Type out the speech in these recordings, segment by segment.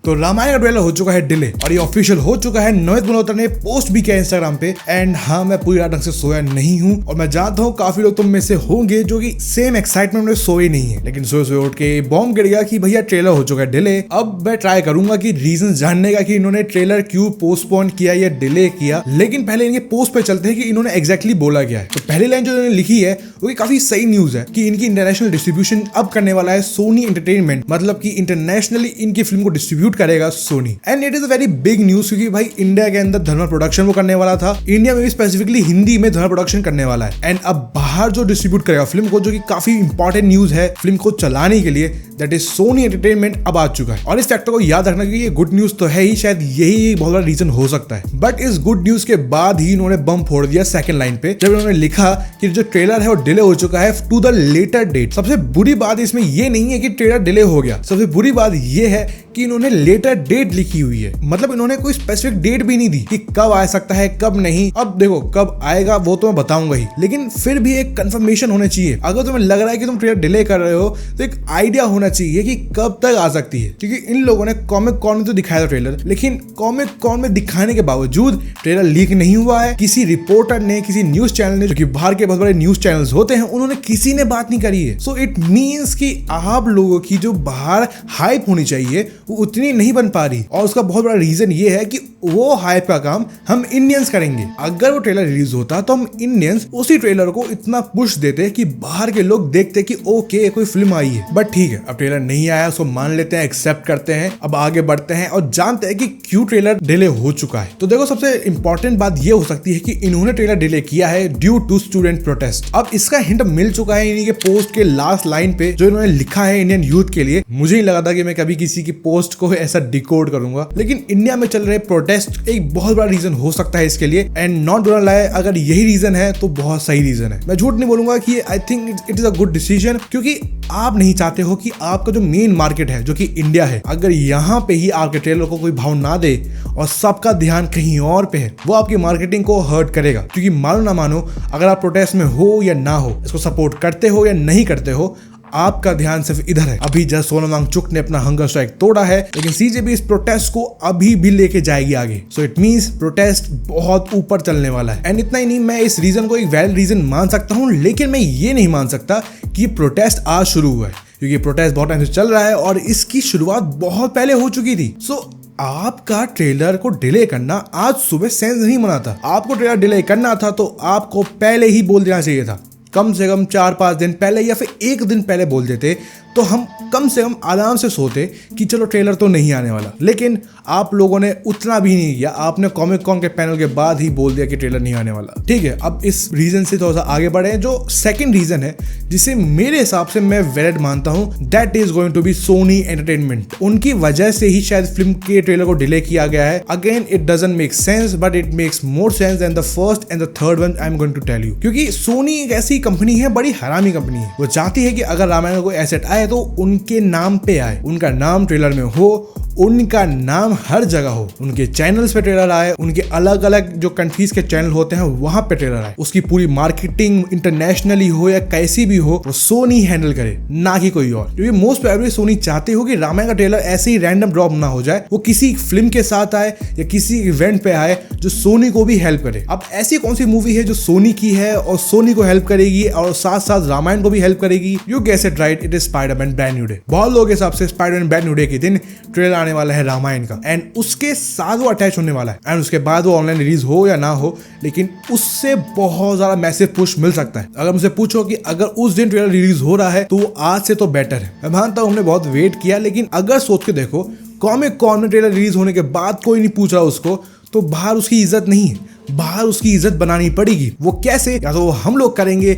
तो रामायण का ट्रेलर हो चुका है डिले और ये ऑफिशियल हो चुका है। नोएत मल्होत्रा ने पोस्ट भी किया इंस्टाग्राम पे। एंड हाँ, मैं पूरी रात ढंग से सोया नहीं हूँ और मैं जानता हूँ काफी लोग तुम में से होंगे जो कि सेम एक्साइटमेंट में सोए नहीं है, लेकिन सोए उठ के बॉम्ब गिर गया कि भैया ट्रेलर हो चुका है डिले। अब मैं ट्राई करूंगा कि रीजन जानने का कि इन्होंने ट्रेलर क्यों पोस्टपोन किया या डिले किया। लेकिन पहले इनके पोस्ट पे चलते हैं कि इन्होंने एग्जैक्टली बोला क्या है। तो पहली लाइन जो इन्होंने लिखी है वो काफी सही न्यूज है कि इनकी इंटरनेशनल डिस्ट्रीब्यूशन अब करने वाला है सोनी एंटरटेनमेंट, मतलब कि इंटरनेशनली इनकी फिल्म को डिस्ट्रीब्यूट करेगा Sony. And it is a very big news क्योंकि भाई इंडिया के अंदर धर्मा प्रोडक्शन वो करने वाला था, इंडिया में भी स्पेसिफिकली हिंदी में धर्मा प्रोडक्शन करने वाला है। एंड अब बाहर जो डिस्ट्रीब्यूट करेगा फिल्म को, जो कि काफी इंपॉर्टेंट न्यूज है फिल्म को चलाने के लिए, दैट इज सोनी एंटरटेनमेंट अब आ चुका है। और इस फैक्टर को याद रखना कि ये गुड न्यूज तो है ही, शायद यही एक बहुत बड़ा रीजन हो सकता है। बट इस गुड न्यूज के बाद ही इन्होंने बम फोड़ दिया सेकंड लाइन पे, जब इन्होंने लिखा कि जो ट्रेलर है वो डिले हो चुका है टू द लेटर डेट। सबसे बुरी बात इसमें ये नहीं है कि ट्रेलर डिले हो गया, सबसे बुरी बात ये है कि इन्होंने लेटर डेट लिखी हुई है। मतलब इन्होंने कोई स्पेसिफिक डेट भी नहीं दी कि कब आ सकता है कब नहीं। अब देखो कब आएगा वो तो मैं बताऊंगा ही, लेकिन फिर भी एक कंफर्मेशन होना चाहिए। अगर तुम्हें लग रहा है कि तुम ट्रेलर डिले कर रहे हो तो एक आइडिया होना चाहिए कि कब तक आ सकती है। क्योंकि इन लोगों ने कॉमिक कॉन में तो दिखाया था ट्रेलर, लेकिन कॉमिक कॉन में दिखाने के बावजूद ट्रेलर लीक नहीं हुआ है। किसी रिपोर्टर ने, किसी न्यूज चैनल ने, जो कि बाहर के बहुत बड़े न्यूज चैनल्स होते हैं, उन्होंने किसी ने बात नहीं करी है। सो इट मीन्स कि आप लोगों की जो बाहर हाइप होनी चाहिए वो उतनी नहीं बन पा रही। और उसका बहुत बड़ा रीजन ये है कि वो हाइप का काम हम इंडियंस करेंगे। अगर वो ट्रेलर रिलीज होता तो हम इंडियंस उसी ट्रेलर को इतना पुश देते कि बाहर के लोग देखते कि ओके कोई फिल्म आई है। बट ठीक है, अब ट्रेलर नहीं आया, उसको मान लेते हैं, एक्सेप्ट करते हैं। अब आगे बढ़ते हैं और जानते हैं कि क्यों ट्रेलर डिले हो चुका है। तो देखो, सबसे इंपॉर्टेंट बात ये हो सकती है कि इन्होंने ट्रेलर डिले किया है ड्यू टू स्टूडेंट प्रोटेस्ट। अब इसका हिंट मिल चुका है इन्हीं के पोस्ट के लास्ट लाइन पे, जो इन्होंने लिखा है इंडियन यूथ के लिए। मुझे नहीं लगा था कि मैं कभी किसी की पोस्ट को ऐसा डिकोड करूंगा, लेकिन इंडिया में चल रहे प्रोटेस्ट एक बहुत बड़ा रीजन हो सकता है इसके लिए। एंड नॉट गोना लाई, अगर यही रीजन है तो बहुत सही रीजन है। मैं झूठ नहीं बोलूंगा कि I think it is a good decision, क्योंकि आप नहीं चाहते हो कि आपका जो मेन मार्केट है, जो कि इंडिया है, अगर यहाँ पे ही आपके ट्रेलर को कोई भाव ना दे और सबका ध्यान कहीं और पे है, वो आपकी मार्केटिंग को हर्ट करेगा। क्योंकि मानो ना मानो, अगर आप प्रोटेस्ट में हो या ना हो, इसको सपोर्ट करते हो या नहीं करते हो, आपका ध्यान सिर्फ इधर है। अभी जस्ट सोनम वांगचुक ने अपना हंगर स्ट्राइक तोड़ा है, लेकिन सीजेबी इस प्रोटेस्ट को अभी भी लेके जाएगी आगे। सो इट मींस प्रोटेस्ट बहुत ऊपर चलने वाला है। एंड इतना ही नहीं, मैं इस रीजन को एक वैलिड रीजन मान सकता हूं, लेकिन मैं ये नहीं मान सकता कि प्रोटेस्ट आज शुरू हुआ है, क्योंकि प्रोटेस्ट बहुत टाइम से चल रहा है और इसकी शुरुआत बहुत पहले हो चुकी थी। सो आपका ट्रेलर को डिले करना आज सुबह सेंस नहीं बनाता। आपको ट्रेलर डिले करना था तो आपको पहले ही बोल देना चाहिए था, कम से कम 4-5 दिन पहले या फिर एक दिन पहले बोल देते तो हम कम से कम आराम से सोते कि चलो ट्रेलर तो नहीं आने वाला। लेकिन आप लोगों ने उतना भी नहीं किया, आपने कॉमिक कॉन के पैनल के बाद ही बोल दिया कि ट्रेलर नहीं आने वाला। ठीक है, अब इस रीजन से थोड़ा सा आगे बढ़े। जो सेकंड रीजन है, जिसे मेरे हिसाब से मैं वैलिड मानता हूं, that is going to be Sony entertainment. उनकी वजह से ही शायद फिल्म के ट्रेलर को डिले किया गया है। Again it doesn't make sense, but it makes more sense than the first and the third one I am going to tell you. क्योंकि सोनी एक ऐसी कंपनी है, बड़ी हरामी कंपनी है। वो चाहती है कि अगर रामायण का कोई एसेट आए तो उनके नाम पे आए, उनका नाम ट्रेलर में हो, उनका नाम हर जगह हो, उनके चैनल्स पे ट्रेलर आए, उनके अलग अलग जो कंट्रीज के चैनल होते हैं वहां पे ट्रेलर आए, उसकी पूरी मार्केटिंग इंटरनेशनली हो या कैसी भी हो, वो सोनी हैंडल करे, ना कि कोई और। क्योंकि मोस्ट प्रोबेबली सोनी चाहती हो कि रामायण का ट्रेलर ऐसे ही रैंडम ड्रॉप ना हो जाए, वो किसी फिल्म के साथ आए या किसी इवेंट पे आए जो सोनी को भी हेल्प करे। अब ऐसी कौन सी मूवी है जो सोनी की है और सोनी को हेल्प करेगी और साथ साथ रामायण को भी हेल्प करेगी? You guess it right, it is Spiderman brand new day. बहुत लोगों के हिसाब से स्पाइडरमैन ब्रांड न्यू डे के दिन ट्रेलर आने वाला है रामायण का, एंड उसके साथ वो अटैच होने वाला है। एंड उसके बाद वो ऑनलाइन रिलीज हो या ना हो, लेकिन उससे बहुत ज्यादा मैसिव पुश मिल सकता है। अगर मुझसे पूछो कि अगर उस दिन ट्रेलर रिलीज हो रहा है तो वो आज से तो बेटर है। मैं मानता हूं हमने बहुत वेट किया, लेकिन अगर सोच के देखो, कॉमिक कॉन में ट्रेलर रिलीज होने के बाद कोई नहीं पूछ रहा उसको, तो बाहर उसकी इज्जत नहीं है, बाहर उसकी इज्जत बनानी पड़ेगी। वो कैसे? या तो हम लोग करेंगे,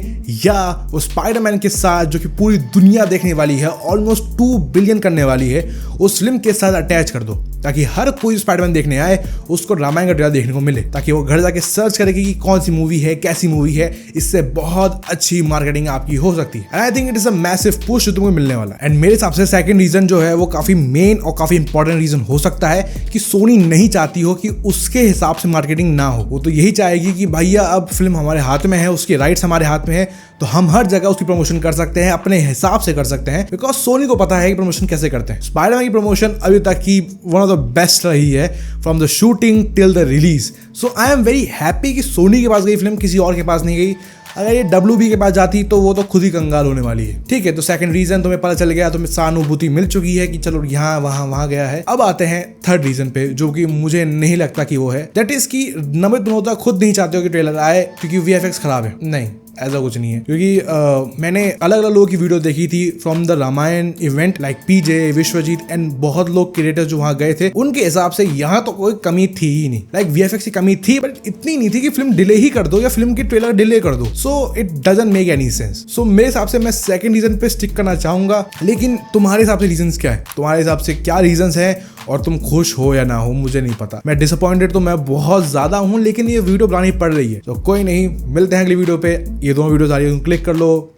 या वो स्पाइडरमैन के साथ, जो कि पूरी दुनिया देखने वाली है, ऑलमोस्ट 2 बिलियन करने वाली है, उस फिल्म के साथ अटैच कर दो, ताकि हर कोई स्पाइडरमैन देखने आए उसको रामायण का ट्रेलर देखने को मिले, ताकि वो घर जाके सर्च करेगी कि कौन सी मूवी है, कैसी मूवी है। इससे बहुत अच्छी मार्केटिंग आपकी हो सकती है। And I think it is a massive push जो तुमको मिलने वाला है। एंड मेरे हिसाब से सेकंड रीजन जो है वो काफी मेन और काफी इंपॉर्टेंट रीजन हो सकता है कि सोनी नहीं चाहती हो कि उसके हिसाब से मार्केटिंग ना हो। वो तो यही चाहेगी कि भैया अब फिल्म हमारे हाथ में है, उसके राइट्स हमारे हाथ में है, तो हम हर जगह उसकी प्रमोशन कर सकते हैं, अपने हिसाब से कर सकते हैं, बिकॉज सोनी को पता है कि प्रमोशन कैसे करते हैं। स्पाइडरमैन की प्रमोशन अभी तक की वन ऑफ द बेस्ट रही है, from the shooting till the release. So I am very happy कि सोनी के पास गई फिल्म, किसी और के पास नहीं गई। अगर ये WB के पास जाती तो वो तो खुद ही कंगाल होने वाली है। ठीक है, तो सेकंड रीजन तुम्हें पता चल गया, तुम्हें सहानुभूति मिल चुकी है कि चलो यहाँ वहां गया है। अब आते हैं थर्ड रीजन पे, जो कि मुझे नहीं लगता कि वो है, दैट इज कि नमित मल्होत्रा खुद नहीं चाहते हो कि ट्रेलर आए क्योंकि VFX खराब है। नहीं, ऐसा कुछ नहीं है, क्योंकि मैंने अलग अलग लोगों की वीडियो देखी थी from the Ramayana event, like PJ, Vishwajit and बहुत लोग क्रिएटर्स जो वहां गए थे, उनके हिसाब से यहाँ तो कोई कमी थी ही नहीं। लाइक VFX की कमी थी, बट इतनी नहीं थी कि फिल्म डिले ही कर दो या फिल्म की ट्रेलर डिले कर दो। So it doesn't make any sense. So मेरे हिसाब से मैं सेकंड रीजन पे स्टिक करना चाहूंगा, लेकिन तुम्हारे हिसाब से रीजंस क्या है? तुम्हारे हिसाब से क्या रीजंस है और तुम खुश हो या ना हो मुझे नहीं पता। मैं डिसअपॉइंटेड तो मैं बहुत ज्यादा हूं, लेकिन ये वीडियो बनानी पड़ रही है, तो कोई नहीं, मिलते हैं अगली वीडियो पे। ये दोनों वीडियोस आ रही है, क्लिक कर लो।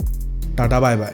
Tata bye bye.